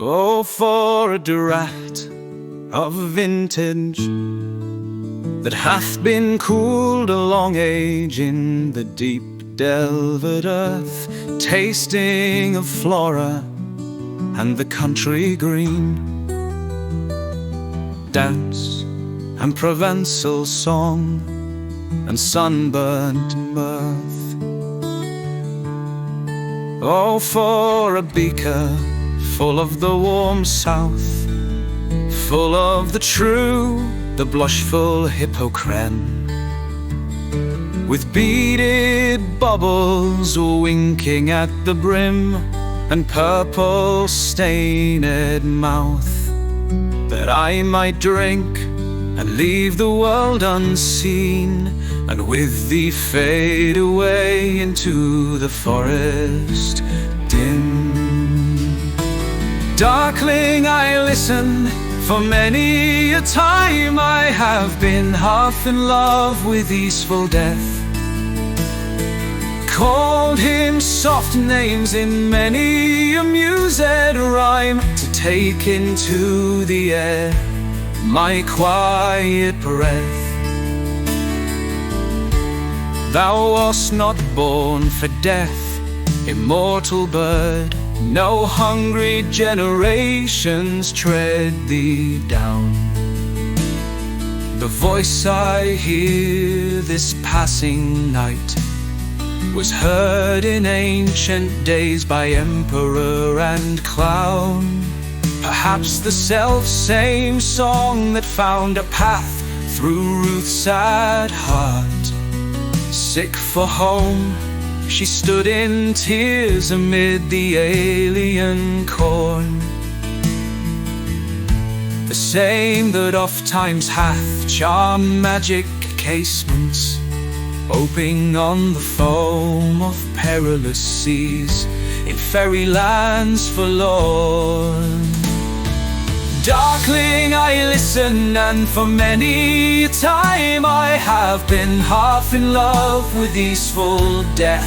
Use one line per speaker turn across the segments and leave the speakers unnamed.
Oh, for a draught of vintage that hath been cooled a long age in the deep delved earth, tasting of flora and the country green, dance and Provençal song and sunburnt mirth. Oh, for a beaker full of the warm south, full of the true, the blushful hippocrene, with beaded bubbles winking at the brim, and purple stained mouth, that I might drink and leave the world unseen, and with thee fade away into the forest dim. Darkling, I listen, for many a time I have been half in love with easeful death, called him soft names in many a mused rhyme, to take into the air my quiet breath. Thou wast not born for death, immortal bird, no hungry generations tread thee down. The voice I hear this passing night was heard in ancient days by emperor and clown, perhaps the self-same song that found a path through Ruth's sad heart. Sick for home, she stood in tears amid the alien corn, the same that oft times hath charmed magic casements, oping on the foam of perilous seas in fairy lands forlorn. Darkling, I listen, and for many a time I have been half in love with easeful death,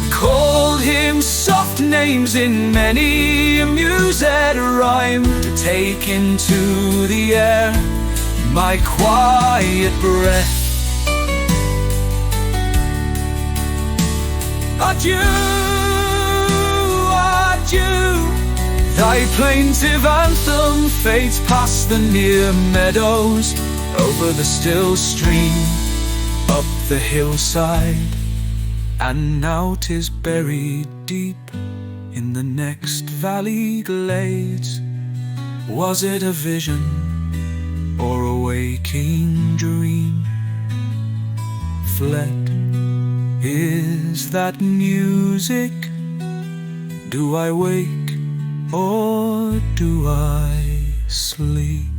called him soft names in many a mused rhyme, to take into the air my quiet breath. Adieu, adieu, thy plaintive anthem fades past the near meadows, over the still stream, up the hillside, and now 'tis buried deep in the next valley glades. Was it a vision or a waking dream? Fled is that music? Do I wake or do I sleep?